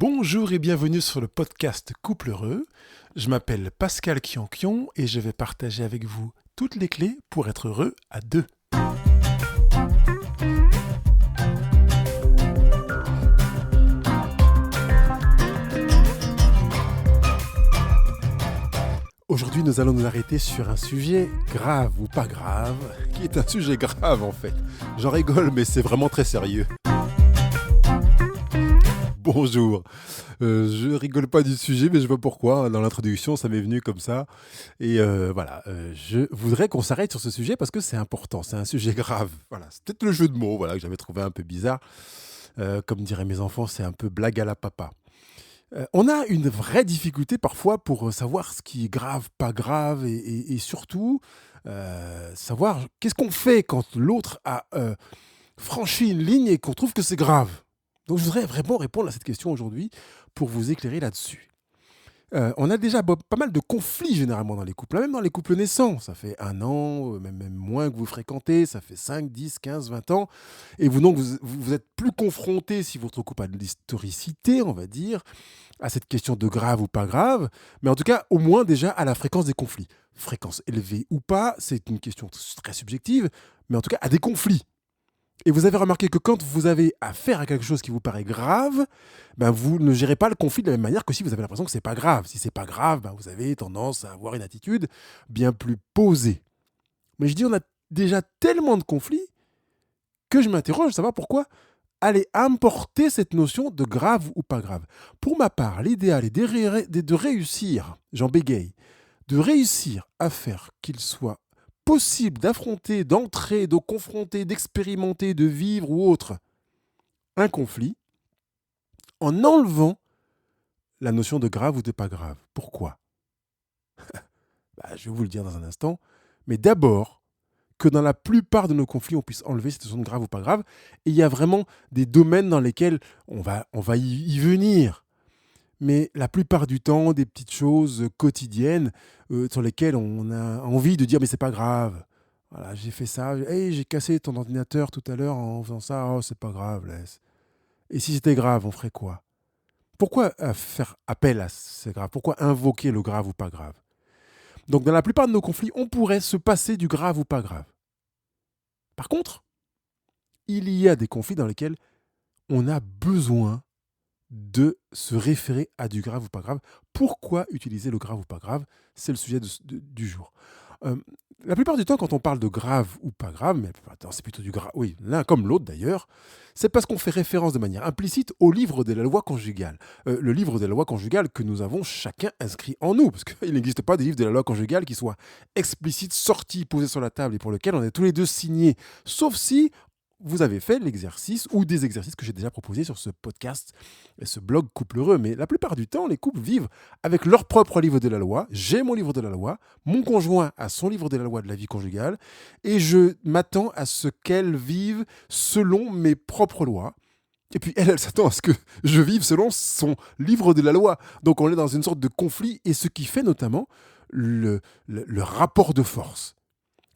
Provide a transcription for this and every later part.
Bonjour et bienvenue sur le podcast Couple Heureux. Je m'appelle Pascal Kiankion et je vais partager avec vous toutes les clés pour être heureux à deux. Aujourd'hui, nous allons nous arrêter sur un sujet grave ou pas grave, qui est un sujet grave en fait. J'en rigole, mais c'est vraiment très sérieux. Bonjour, je rigole pas du sujet, mais je vois pourquoi. Dans l'introduction, ça m'est venu comme ça. Et je voudrais qu'on s'arrête sur ce sujet parce que c'est important, c'est un sujet grave. Voilà, c'est peut-être le jeu de mots que j'avais trouvé un peu bizarre. Comme diraient mes enfants, c'est un peu blague à la papa. On a une vraie difficulté parfois pour savoir ce qui est grave, pas grave, et surtout savoir qu'est-ce qu'on fait quand l'autre a franchi une ligne et qu'on trouve que c'est grave. Donc je voudrais vraiment répondre à cette question aujourd'hui pour vous éclairer là-dessus. On a déjà pas mal de conflits généralement dans les couples, même dans les couples naissants. Ça fait 1 an, même moins que vous fréquentez, ça fait 5, 10, 15, 20 ans. Et vous, donc, vous êtes plus confronté, si votre couple a de l'historicité, on va dire, à cette question de grave ou pas grave, mais en tout cas, au moins déjà à la fréquence des conflits. Fréquence élevée ou pas, c'est une question très subjective, mais en tout cas à des conflits. Et vous avez remarqué que quand vous avez affaire à quelque chose qui vous paraît grave, vous ne gérez pas le conflit de la même manière que si vous avez l'impression que c'est pas grave. Si c'est pas grave, vous avez tendance à avoir une attitude bien plus posée. Mais je dis, on a déjà tellement de conflits que je m'interroge de savoir pourquoi aller importer cette notion de grave ou pas grave. Pour ma part, l'idéal est de réussir, j'en bégaye, de réussir à faire qu'il soit possible d'affronter, d'entrer, de confronter, d'expérimenter, de vivre ou autre un conflit en enlevant la notion de grave ou de pas grave. Pourquoi ? Je vais vous le dire dans un instant. Mais d'abord, que dans la plupart de nos conflits, on puisse enlever cette notion de grave ou pas grave. Et il y a vraiment des domaines dans lesquels on va y venir. Mais la plupart du temps, des petites choses quotidiennes sur lesquelles on a envie de dire « mais c'est pas grave ». Voilà, j'ai fait ça. Hey, j'ai cassé ton ordinateur tout à l'heure en faisant ça. Oh, c'est pas grave, laisse. Et si c'était grave, on ferait quoi ? Pourquoi faire appel à c'est grave ? Pourquoi invoquer le grave ou pas grave ? Donc, dans la plupart de nos conflits, on pourrait se passer du grave ou pas grave. Par contre, il y a des conflits dans lesquels on a besoin de se référer à du grave ou pas grave. Pourquoi utiliser le grave ou pas grave ? C'est le sujet du jour. La plupart du temps, quand on parle de grave ou pas grave, mais c'est plutôt du grave, oui, l'un comme l'autre d'ailleurs, c'est parce qu'on fait référence de manière implicite au livre de la loi conjugale. Le livre de la loi conjugale que nous avons chacun inscrit en nous, parce qu'il n'existe pas de livre de la loi conjugale qui soit explicite, sorti, posé sur la table et pour lequel on est tous les deux signés, sauf si vous avez fait l'exercice ou des exercices que j'ai déjà proposés sur ce podcast et ce blog Couple Heureux. Mais la plupart du temps, les couples vivent avec leur propre livre de la loi. J'ai mon livre de la loi, mon conjoint a son livre de la loi de la vie conjugale et je m'attends à ce qu'elle vive selon mes propres lois. Et puis elle s'attend à ce que je vive selon son livre de la loi. Donc on est dans une sorte de conflit et ce qui fait notamment le rapport de force.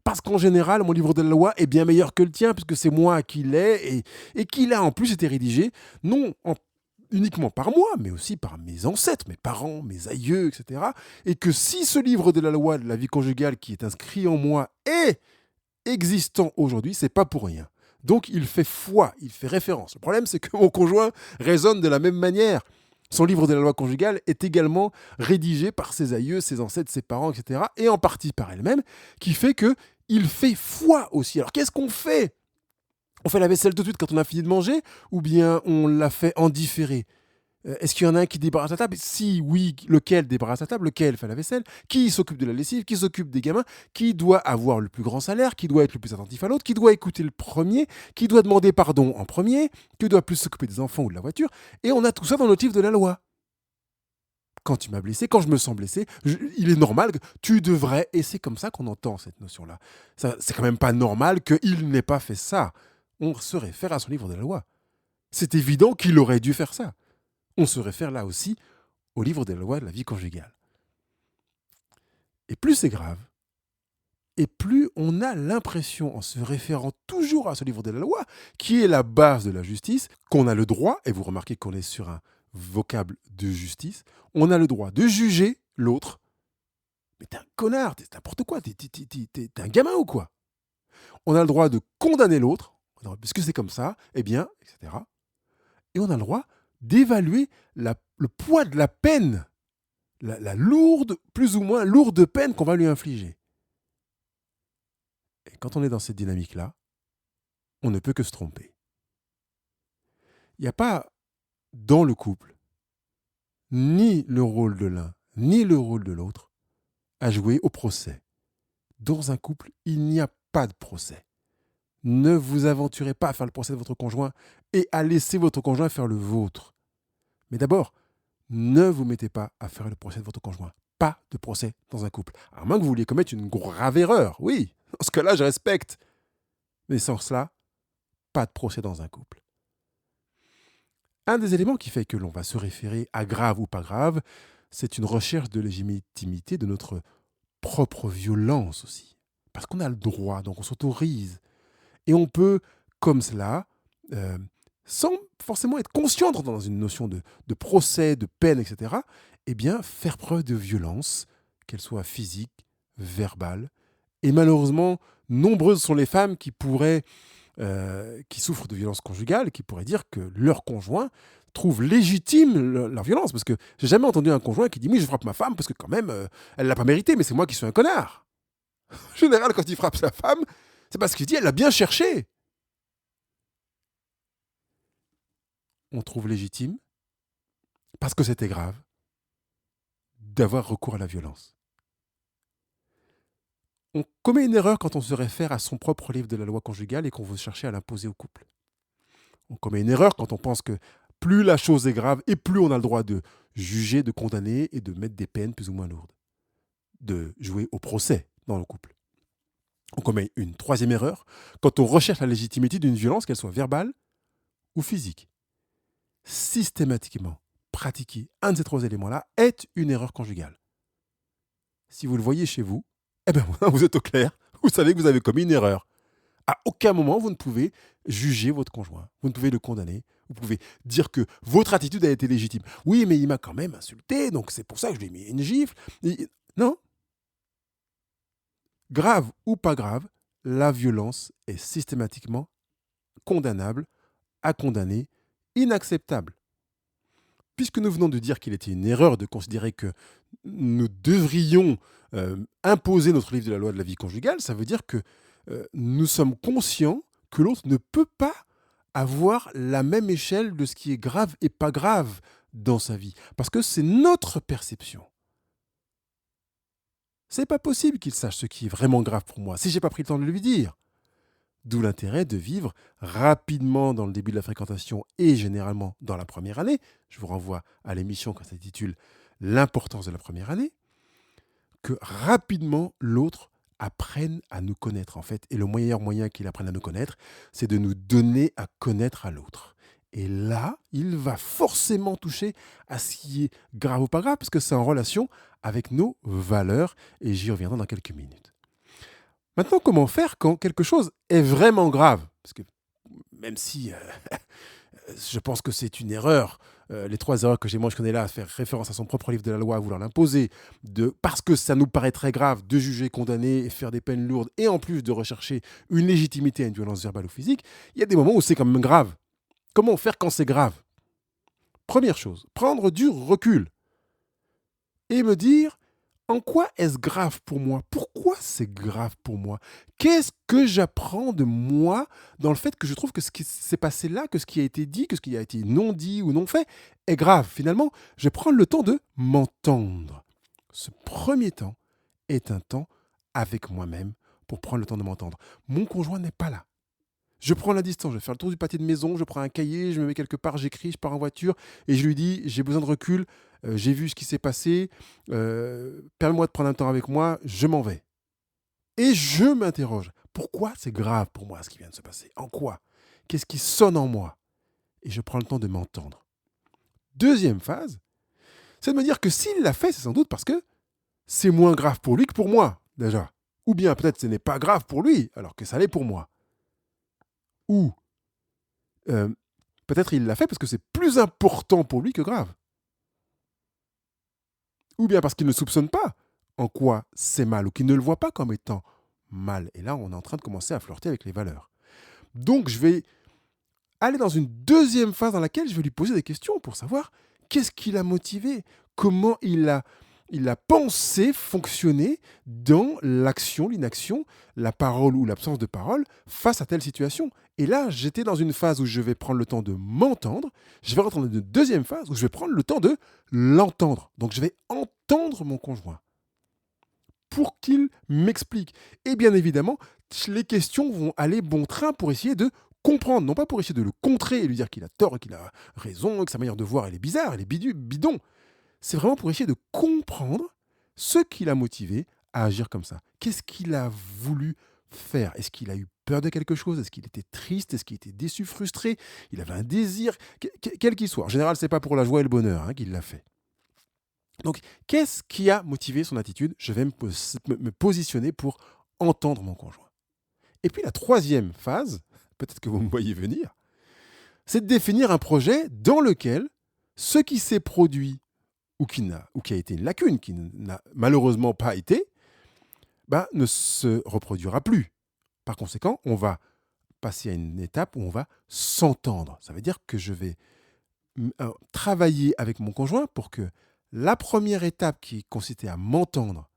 Parce qu'en général, mon livre de la loi est bien meilleur que le tien, puisque c'est moi qui l'ai, et qu'il a en plus été rédigé, non uniquement par moi, mais aussi par mes ancêtres, mes parents, mes aïeux, etc. Et que si ce livre de la loi de la vie conjugale qui est inscrit en moi est existant aujourd'hui, c'est pas pour rien. Donc il fait foi, il fait référence. Le problème, c'est que mon conjoint raisonne de la même manière. Son livre de la loi conjugale est également rédigé par ses aïeux, ses ancêtres, ses parents, etc. Et en partie par elle-même, qui fait qu'il fait foi aussi. Alors qu'est-ce qu'on fait ? On fait la vaisselle tout de suite quand on a fini de manger ou bien on la fait en différé ? Est-ce qu'il y en a un qui débarrasse la table ? Si oui, lequel débarrasse la table ? Lequel fait la vaisselle ? Qui s'occupe de la lessive ? Qui s'occupe des gamins ? Qui doit avoir le plus grand salaire ? Qui doit être le plus attentif à l'autre ? Qui doit écouter le premier ? Qui doit demander pardon en premier ? Qui doit plus s'occuper des enfants ou de la voiture ? Et on a tout ça dans notre livre de la loi. Quand tu m'as blessé, quand je me sens blessé, il est normal que tu devrais, et c'est comme ça qu'on entend cette notion-là. C'est quand même pas normal qu'il n'ait pas fait ça. On se réfère à son livre de la loi. C'est évident qu'il aurait dû faire ça. On se réfère là aussi au livre de la loi de la vie conjugale. Et plus c'est grave, et plus on a l'impression, en se référant toujours à ce livre de la loi, qui est la base de la justice, qu'on a le droit, et vous remarquez qu'on est sur un vocable de justice, on a le droit de juger l'autre. Mais t'es un connard, t'es n'importe quoi, t'es un gamin ou quoi? On a le droit de condamner l'autre, puisque c'est comme ça, eh bien, etc. Et on a le droit d'évaluer le poids de la peine, la lourde, plus ou moins lourde peine qu'on va lui infliger. Et quand on est dans cette dynamique-là, on ne peut que se tromper. Il n'y a pas dans le couple ni le rôle de l'un, ni le rôle de l'autre à jouer au procès. Dans un couple, il n'y a pas de procès. Ne vous aventurez pas à faire le procès de votre conjoint et à laisser votre conjoint faire le vôtre. Mais d'abord, ne vous mettez pas à faire le procès de votre conjoint. Pas de procès dans un couple. À moins que vous vouliez commettre une grave erreur. Oui, dans ce cas-là, je respecte. Mais sans cela, pas de procès dans un couple. Un des éléments qui fait que l'on va se référer à grave ou pas grave, c'est une recherche de légitimité de notre propre violence aussi. Parce qu'on a le droit, donc on s'autorise. Et on peut, comme cela, sans forcément être conscient dans une notion de procès, de peine, etc., eh bien, faire preuve de violence, qu'elle soit physique, verbale. Et malheureusement, nombreuses sont les femmes qui souffrent de violences conjugales, qui pourraient dire que leur conjoint trouve légitime leur violence. Parce que j'ai jamais entendu un conjoint qui dit « Oui, je frappe ma femme parce que quand même, elle l'a pas mérité, mais c'est moi qui suis un connard. » En général, quand il frappe sa femme, c'est parce qu'il dit « Elle l'a bien cherché. » On trouve légitime, parce que c'était grave, d'avoir recours à la violence. On commet une erreur quand on se réfère à son propre livre de la loi conjugale et qu'on veut chercher à l'imposer au couple. On commet une erreur quand on pense que plus la chose est grave et plus on a le droit de juger, de condamner et de mettre des peines plus ou moins lourdes. De jouer au procès dans le couple. On commet une troisième erreur quand on recherche la légitimité d'une violence, qu'elle soit verbale ou physique. Systématiquement, pratiquer un de ces trois éléments-là est une erreur conjugale. Si vous le voyez chez vous, eh bien, vous êtes au clair, vous savez que vous avez commis une erreur. À aucun moment, vous ne pouvez juger votre conjoint, vous ne pouvez le condamner, vous pouvez dire que votre attitude a été légitime. Oui, mais il m'a quand même insulté, donc c'est pour ça que je lui ai mis une gifle. Non. Grave ou pas grave, la violence est systématiquement condamnable, à condamner, inacceptable. Puisque nous venons de dire qu'il était une erreur de considérer que nous devrions imposer notre livre de la loi de la vie conjugale, ça veut dire que nous sommes conscients que l'autre ne peut pas avoir la même échelle de ce qui est grave et pas grave dans sa vie. Parce que c'est notre perception. C'est pas possible qu'il sache ce qui est vraiment grave pour moi si j'ai pas pris le temps de lui dire. D'où l'intérêt de vivre rapidement dans le début de la fréquentation et généralement dans la première année. Je vous renvoie à l'émission qui s'intitule L'importance de la première année. Que rapidement l'autre apprenne à nous connaître en fait. Et le meilleur moyen qu'il apprenne à nous connaître, c'est de nous donner à connaître à l'autre. Et là, il va forcément toucher à ce qui est grave ou pas grave, parce que c'est en relation avec nos valeurs, et j'y reviendrai dans quelques minutes. Maintenant, comment faire quand quelque chose est vraiment grave? Parce que même si je pense que c'est une erreur, les trois erreurs que j'ai mentionnées là, à faire référence à son propre livre de la loi, à vouloir l'imposer, parce que ça nous paraît très grave de juger, condamner et faire des peines lourdes, et en plus de rechercher une légitimité à une violence verbale ou physique, il y a des moments où c'est quand même grave. Comment faire quand c'est grave? Première chose, prendre du recul et me dire en quoi est-ce grave pour moi? Pourquoi c'est grave pour moi? Qu'est-ce que j'apprends de moi dans le fait que je trouve que ce qui s'est passé là, que ce qui a été dit, que ce qui a été non dit ou non fait est grave? Finalement, je prends le temps de m'entendre. Ce premier temps est un temps avec moi-même pour prendre le temps de m'entendre. Mon conjoint n'est pas là. Je prends la distance, je vais faire le tour du pâté de maison, je prends un cahier, je me mets quelque part, j'écris, je pars en voiture et je lui dis j'ai besoin de recul, j'ai vu ce qui s'est passé, permets-moi de prendre un temps avec moi, je m'en vais. Et je m'interroge, pourquoi c'est grave pour moi ce qui vient de se passer? En quoi? Qu'est-ce qui sonne en moi? Et je prends le temps de m'entendre. Deuxième phase, c'est de me dire que s'il l'a fait, c'est sans doute parce que c'est moins grave pour lui que pour moi, déjà. Ou bien peut-être ce n'est pas grave pour lui, alors que ça l'est pour moi. Ou peut-être il l'a fait parce que c'est plus plus important pour lui que grave. Ou bien parce qu'il ne soupçonne pas en quoi c'est mal ou qu'il ne le voit pas comme étant mal. Et là, on est en train de commencer à flirter avec les valeurs. Donc, je vais aller dans une deuxième phase dans laquelle je vais lui poser des questions pour savoir qu'est-ce qui l'a motivé, comment il a pensé fonctionner dans l'action, l'inaction, la parole ou l'absence de parole face à telle situation. Et là, j'étais dans une phase où je vais prendre le temps de m'entendre. Je vais rentrer dans une deuxième phase où je vais prendre le temps de l'entendre. Donc, je vais entendre mon conjoint pour qu'il m'explique. Et bien évidemment, les questions vont aller bon train pour essayer de comprendre, non pas pour essayer de le contrer et lui dire qu'il a tort, qu'il a raison, que sa manière de voir elle est bizarre, elle est bidon. C'est vraiment pour essayer de comprendre ce qui l'a motivé à agir comme ça. Qu'est-ce qu'il a voulu faire? Est-ce qu'il a eu peur de quelque chose? Est-ce qu'il était triste? Est-ce qu'il était déçu, frustré? Il avait un désir, quel qu'il soit. En général, c'est pas pour la joie et le bonheur qu'il l'a fait. Donc, qu'est-ce qui a motivé son attitude? Je vais me positionner pour entendre mon conjoint. Et puis la troisième phase, peut-être que vous me voyez venir, c'est de définir un projet dans lequel ce qui s'est produit ou qui a été une lacune, qui n'a malheureusement pas été, ne se reproduira plus. Par conséquent, on va passer à une étape où on va s'entendre. Ça veut dire que je vais travailler avec mon conjoint pour que la première étape qui consistait à m'entendre,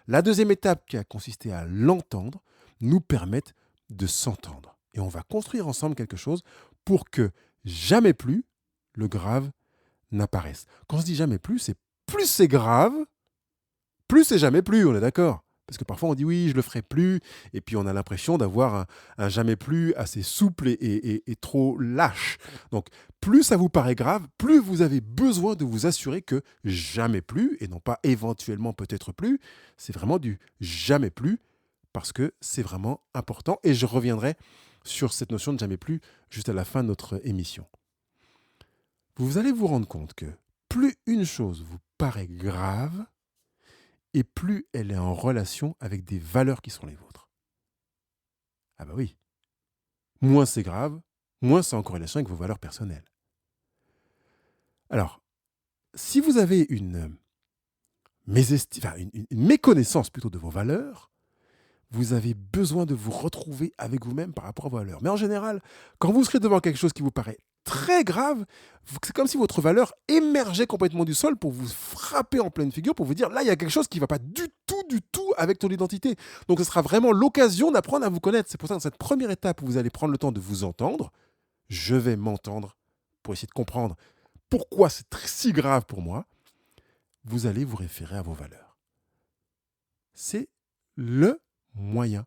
la deuxième étape qui a consisté à l'entendre, nous permette de s'entendre. Et on va construire ensemble quelque chose pour que jamais plus le grave n'apparaisse. Quand on se dit jamais plus, c'est plus c'est grave, plus c'est jamais plus, on est d'accord? Parce que parfois on dit oui, je le ferai plus, et puis on a l'impression d'avoir un jamais plus assez souple et trop lâche. Donc plus ça vous paraît grave, plus vous avez besoin de vous assurer que jamais plus, et non pas éventuellement peut-être plus, c'est vraiment du jamais plus, parce que c'est vraiment important, et je reviendrai sur cette notion de jamais plus juste à la fin de notre émission. Vous allez vous rendre compte que plus une chose vous paraît grave, et plus elle est en relation avec des valeurs qui sont les vôtres. Ah bah oui. Moins c'est grave, moins c'est en corrélation avec vos valeurs personnelles. Alors, si vous avez une méconnaissance plutôt de vos valeurs, vous avez besoin de vous retrouver avec vous-même par rapport à vos valeurs. Mais en général, quand vous serez devant quelque chose qui vous paraît très grave, c'est comme si votre valeur émergeait complètement du sol pour vous frapper en pleine figure, pour vous dire, là, il y a quelque chose qui ne va pas du tout avec ton identité. Donc, ce sera vraiment l'occasion d'apprendre à vous connaître. C'est pour ça, dans cette première étape où vous allez prendre le temps de vous entendre, je vais m'entendre pour essayer de comprendre pourquoi c'est si grave pour moi. Vous allez vous référer à vos valeurs. C'est le moyen.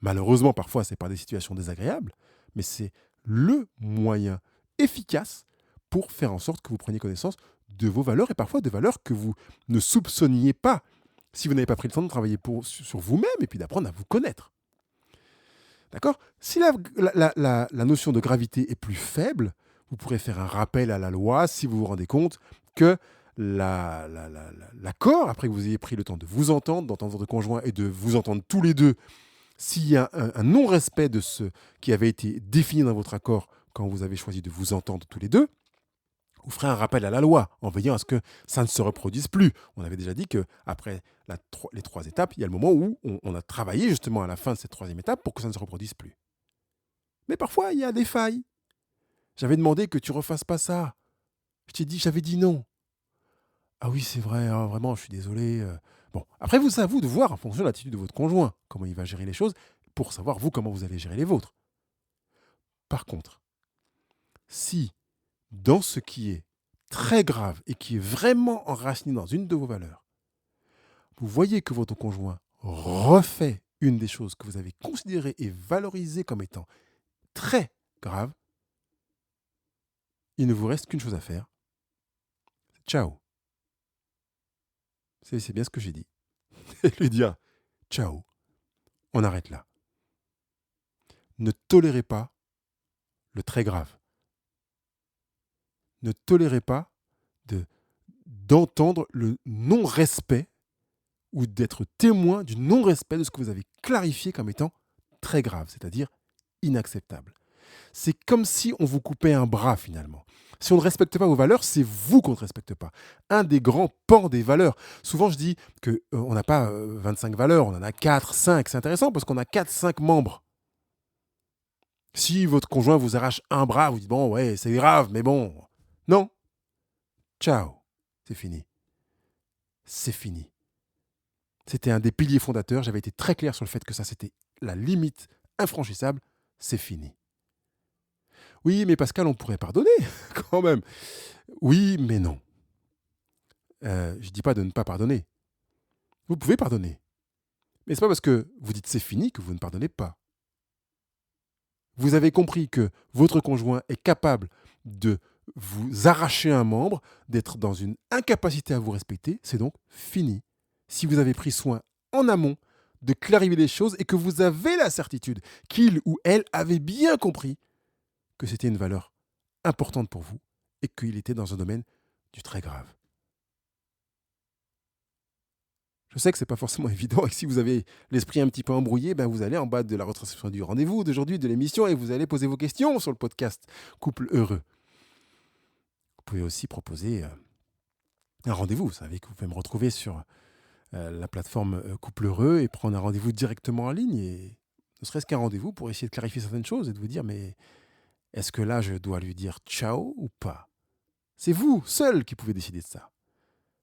Malheureusement, parfois, c'est par des situations désagréables, mais c'est le moyen efficace pour faire en sorte que vous preniez connaissance de vos valeurs et parfois de valeurs que vous ne soupçonniez pas si vous n'avez pas pris le temps de travailler sur vous-même et puis d'apprendre à vous connaître. D'accord? Si la notion de gravité est plus faible, vous pourrez faire un rappel à la loi si vous vous rendez compte que l'accord, après que vous ayez pris le temps de vous entendre, d'entendre votre conjoint et de vous entendre tous les deux, s'il y a un non-respect de ce qui avait été défini dans votre accord quand vous avez choisi de vous entendre tous les deux, vous ferez un rappel à la loi en veillant à ce que ça ne se reproduise plus. On avait déjà dit qu'après les 3 étapes, il y a le moment où on a travaillé justement à la fin de cette 3e étape pour que ça ne se reproduise plus. Mais parfois, il y a des failles. J'avais demandé que tu refasses pas ça. J'avais dit non. Ah oui, c'est vrai, hein, vraiment, je suis désolé. Bon, après, c'est à vous de voir en fonction de l'attitude de votre conjoint, comment il va gérer les choses, pour savoir, vous, comment vous allez gérer les vôtres. Par contre, si, dans ce qui est très grave et qui est vraiment enraciné dans une de vos valeurs, vous voyez que votre conjoint refait une des choses que vous avez considérées et valorisées comme étant très grave, il ne vous reste qu'une chose à faire. Ciao. C'est bien ce que j'ai dit. Et lui dire ciao. On arrête là. Ne tolérez pas le très grave. Ne tolérez pas d'entendre le non-respect ou d'être témoin du non-respect de ce que vous avez clarifié comme étant très grave, c'est-à-dire inacceptable. C'est comme si on vous coupait un bras finalement. Si on ne respecte pas vos valeurs, c'est vous qu'on ne respecte pas. Un des grands pans des valeurs. Souvent, je dis qu'on n'a pas 25 valeurs, on en a 4, 5. C'est intéressant parce qu'on a 4, 5 membres. Si votre conjoint vous arrache un bras, vous dites, bon, ouais, c'est grave, mais bon. Non. Ciao. C'est fini. C'est fini. C'était un des piliers fondateurs. J'avais été très clair sur le fait que ça, c'était la limite infranchissable. C'est fini. Oui, mais Pascal, on pourrait pardonner, quand même. Oui, mais non. Je ne dis pas de ne pas pardonner. Vous pouvez pardonner. Mais ce n'est pas parce que vous dites c'est fini que vous ne pardonnez pas. Vous avez compris que votre conjoint est capable de vous arracher un membre, d'être dans une incapacité à vous respecter, c'est donc fini. Si vous avez pris soin en amont de clarifier les choses et que vous avez la certitude qu'il ou elle avait bien compris que c'était une valeur importante pour vous et qu'il était dans un domaine du très grave. Je sais que ce n'est pas forcément évident et que si vous avez l'esprit un petit peu embrouillé, vous allez en bas de la retranscription du rendez-vous d'aujourd'hui, de l'émission, et vous allez poser vos questions sur le podcast Couple Heureux. Vous pouvez aussi proposer un rendez-vous. Vous savez que vous pouvez me retrouver sur la plateforme Couple Heureux et prendre un rendez-vous directement en ligne, et ne serait-ce qu'un rendez-vous pour essayer de clarifier certaines choses et de vous dire, mais est-ce que là je dois lui dire ciao ou pas ? C'est vous seul qui pouvez décider de ça.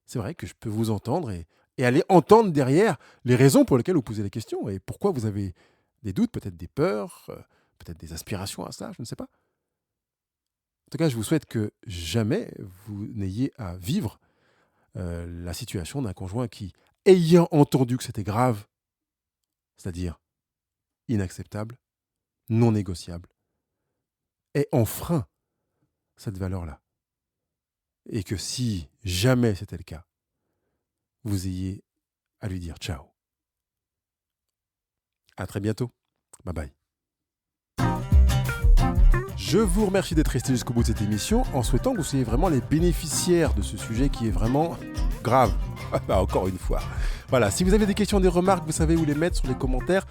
C'est vrai que je peux vous entendre et aller entendre derrière les raisons pour lesquelles vous posez les questions et pourquoi vous avez des doutes, peut-être des peurs, peut-être des aspirations à ça, je ne sais pas. En tout cas, je vous souhaite que jamais vous n'ayez à vivre la situation d'un conjoint qui, ayant entendu que c'était grave, c'est-à-dire inacceptable, non négociable, ait enfreint cette valeur-là. Et que si jamais c'était le cas, vous ayez à lui dire ciao. À très bientôt. Bye bye. Je vous remercie d'être resté jusqu'au bout de cette émission en souhaitant que vous soyez vraiment les bénéficiaires de ce sujet qui est vraiment grave. Encore une fois. Voilà, si vous avez des questions, des remarques, vous savez où les mettre sur les commentaires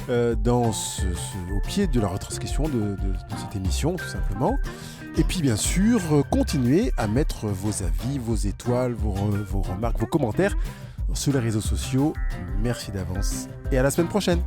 au pied de la retranscription de cette émission, tout simplement. Et puis bien sûr, continuez à mettre vos avis, vos étoiles, vos remarques, vos commentaires sur les réseaux sociaux. Merci d'avance et à la semaine prochaine.